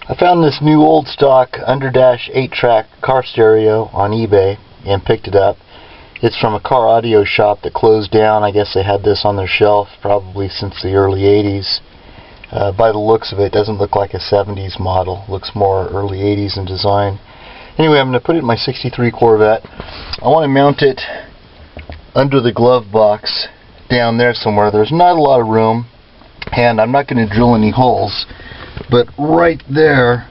I found this new old stock underdash 8-track car stereo on eBay and picked it up. It's from a car audio shop that closed down. I guess they had this on their shelf probably since the early 80s. By the looks of it, it doesn't look like a 70s model. It looks more early 80s in design. Anyway, I'm going to put it in my 63 Corvette. I want to mount it under the glove box down there somewhere. There's not a lot of room, and I'm not going to drill any holes. But right there,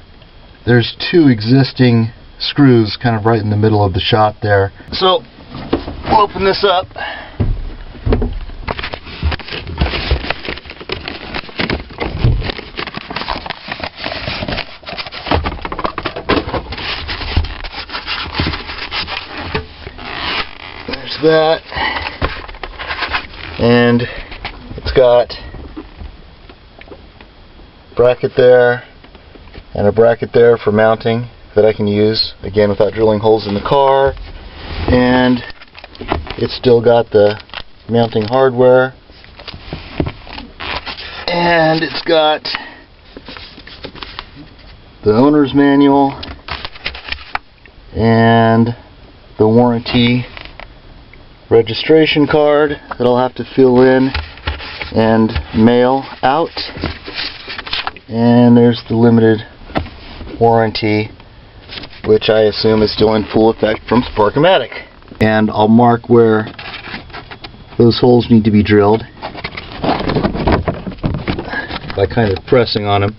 there's two existing screws kind of right in the middle of the shot there. So, we'll open this up. There's that. And it's got bracket there and a bracket there for mounting that I can use again without drilling holes in the car, and it's still got the mounting hardware, and it's got the owner's manual and the warranty registration card that I'll have to fill in and mail out. And there's the limited warranty, which I assume is still in full effect from Spark-O-Matic. And I'll mark where those holes need to be drilled by kind of pressing on them,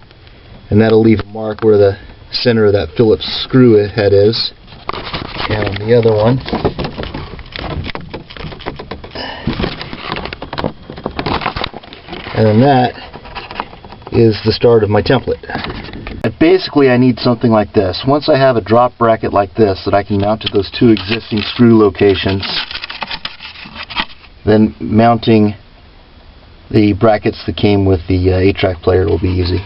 and that'll leave a mark where the center of that Phillips screw head is. And on the other one, and then that is the start of my template. Basically, I need something like this. Once I have a drop bracket like this that I can mount to those two existing screw locations, then mounting the brackets that came with the 8-track player will be easy.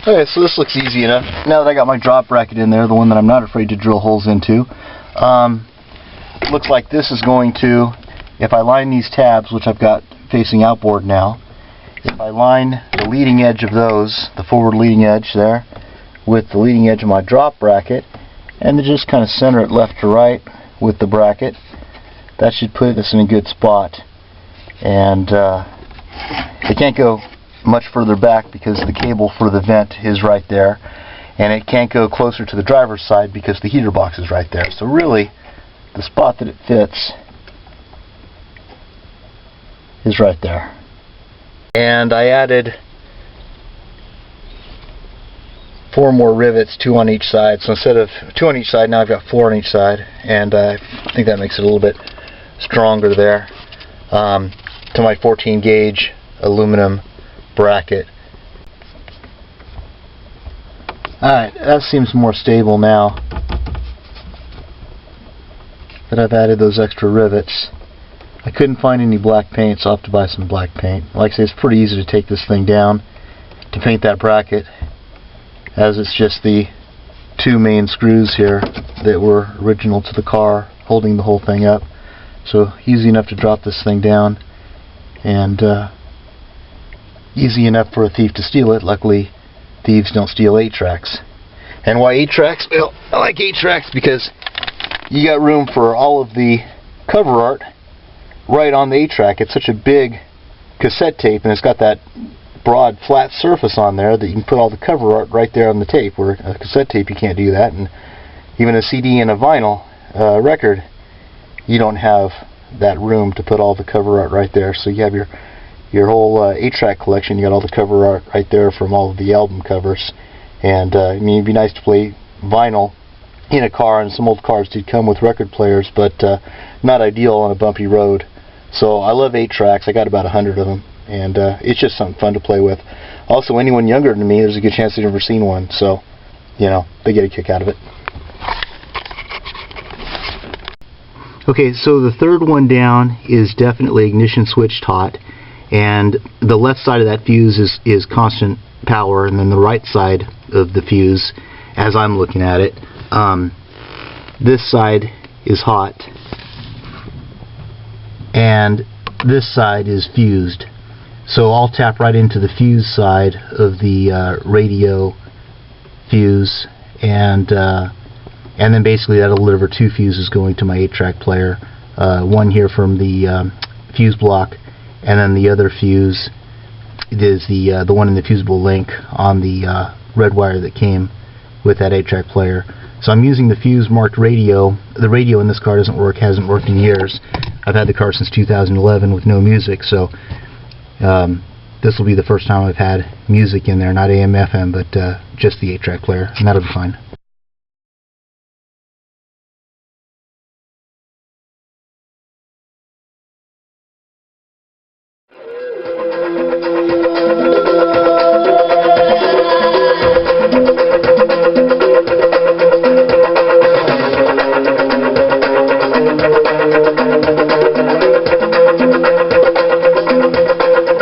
Okay, so this looks easy enough. Now that I got my drop bracket in there, the one that I'm not afraid to drill holes into, looks like this is going to, if I line these tabs, which I've got facing outboard now, if I line the leading edge of those, the forward leading edge there, with the leading edge of my drop bracket, and then just kind of center it left to right with the bracket, that should put us in a good spot. And it can't go much further back because the cable for the vent is right there, and it can't go closer to the driver's side because the heater box is right there. So really, the spot that it fits is right there. And I added 4 more rivets, 2 on each side. So instead of 2 on each side, now I've got 4 on each side, and I think that makes it a little bit stronger there. To my 14 gauge aluminum bracket. Alright, that seems more stable now that I've added those extra rivets. I couldn't find any black paint, so I'll have to buy some black paint. Like I say, it's pretty easy to take this thing down to paint that bracket, as it's just the 2 main screws here that were original to the car holding the whole thing up. So easy enough to drop this thing down, and easy enough for a thief to steal it. Luckily, thieves don't steal 8-tracks. And why 8-tracks? Well, I like 8-tracks because you got room for all of the cover art right on the 8-track. It's such a big cassette tape, and it's got that broad, flat surface on there that you can put all the cover art right there on the tape, where a cassette tape you can't do that, and even a CD and a vinyl record, you don't have that room to put all the cover art right there. So you have your whole 8-track collection. You got all the cover art right there from all of the album covers. And I mean, it'd be nice to play vinyl in a car, and some old cars did come with record players, but not ideal on a bumpy road. So I love 8-tracks. I got about 100 of them, and it's just something fun to play with. Also, anyone younger than me, there's a good chance they've never seen one, so you know, they get a kick out of it. Okay, so the third one down is definitely ignition switched hot, and the left side of that fuse is constant power, and then the right side of the fuse, as I'm looking at it, this side is hot and this side is fused. So I'll tap right into the fuse side of the radio fuse, and then basically that'll deliver 2 fuses going to my 8-track player. One here from the fuse block, and then the other fuse is the one in the fusible link on the red wire that came with that 8-track player. So I'm using the fuse marked radio. The radio in this car doesn't work, hasn't worked in years. I've had the car since 2011 with no music, so this will be the first time I've had music in there, not AM, FM, but just the 8-track player, and that'll be fine.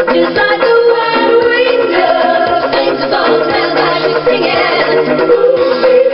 Inside the wide window, sings a song that I should sing it.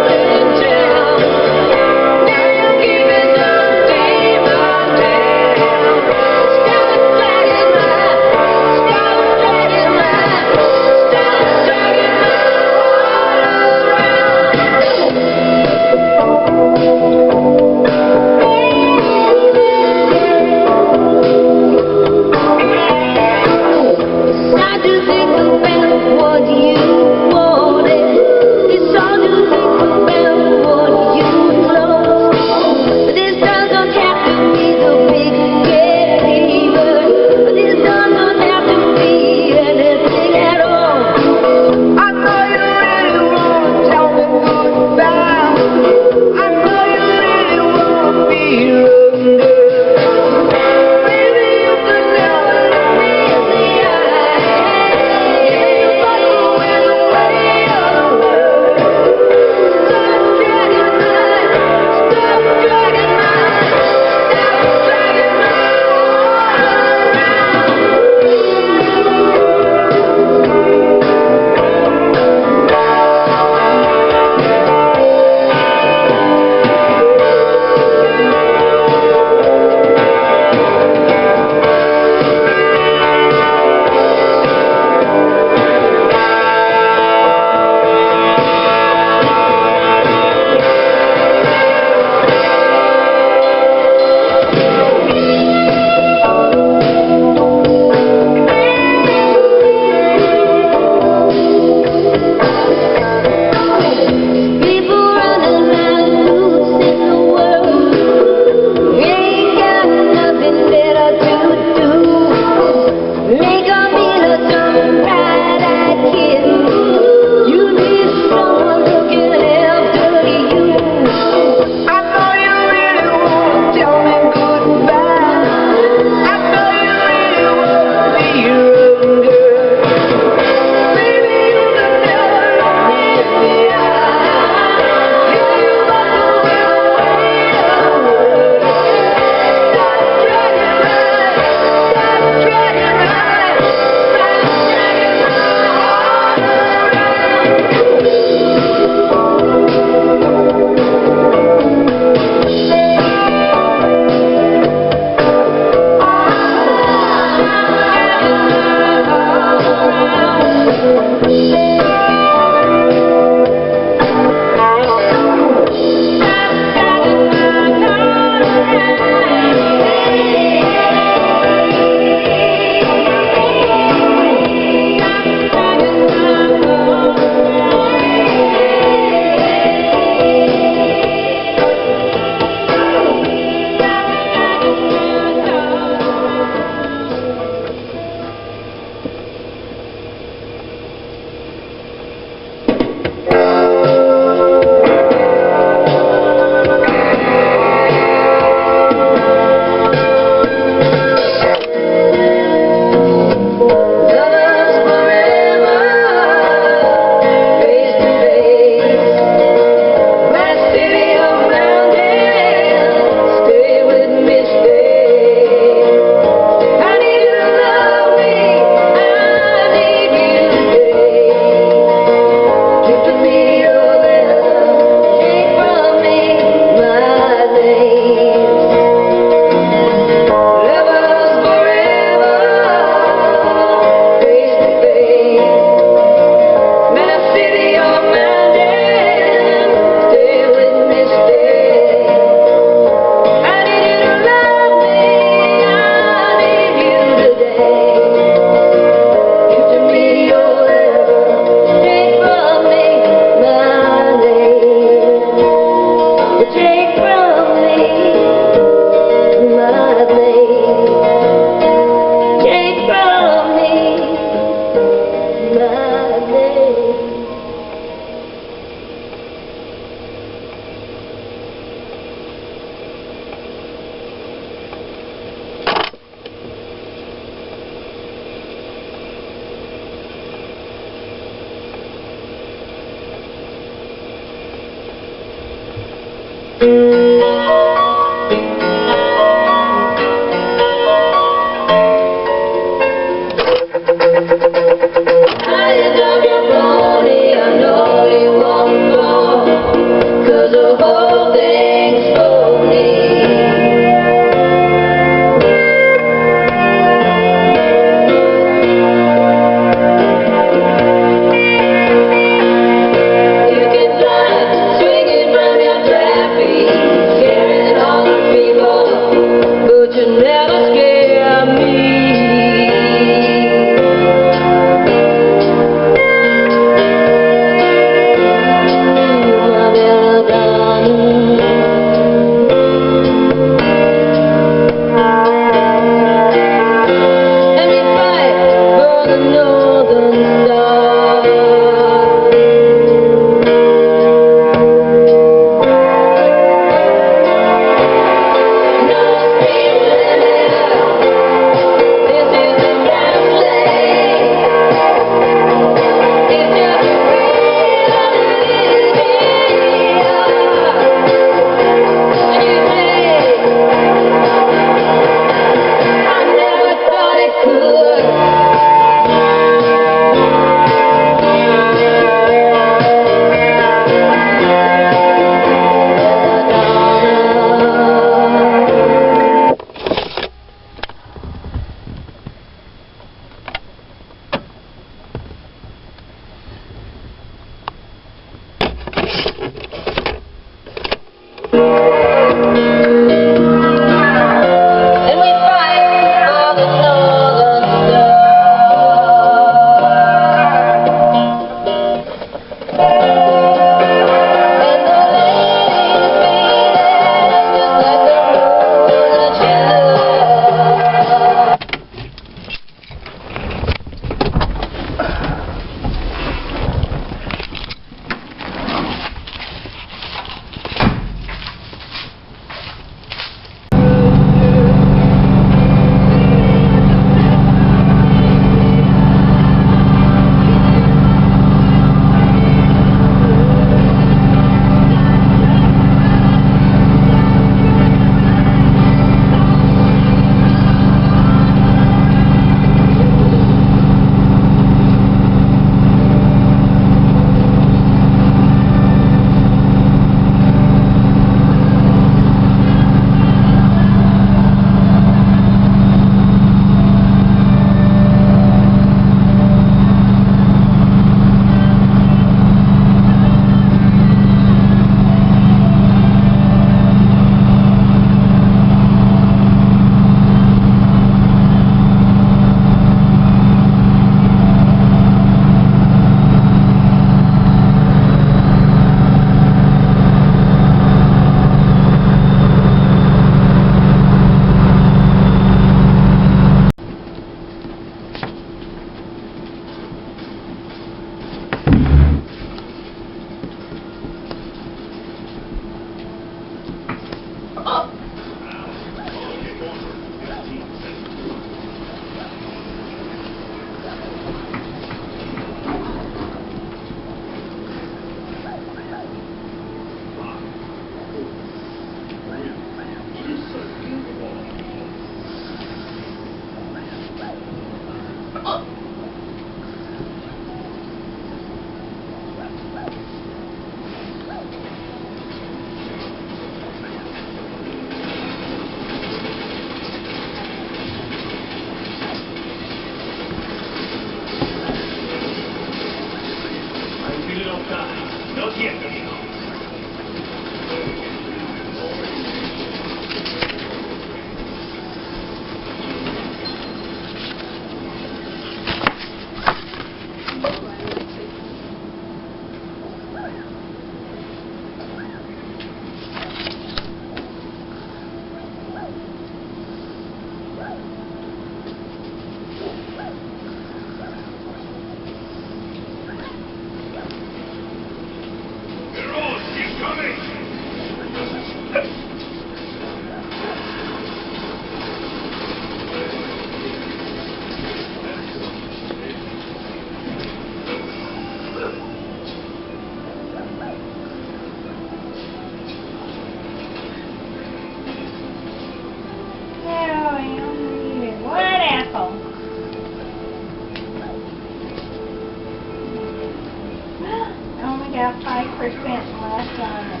about 5% less on it.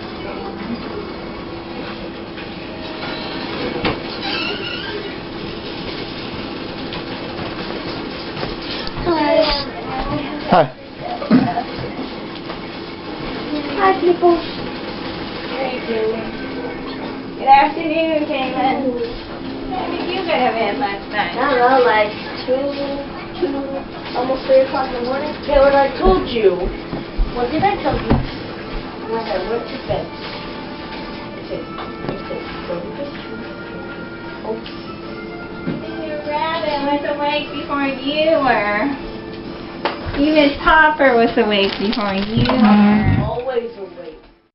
Hi. Hi, people. How you doing? Good afternoon, Caitlin. What did you go to bed last night? I don't know, like 2, almost 3 o'clock in the morning. Yeah, when I told you. What did I tell you? When I went to bed. I said, go to bed. Your rabbit was awake before you were. Even Popper was awake before you were. Always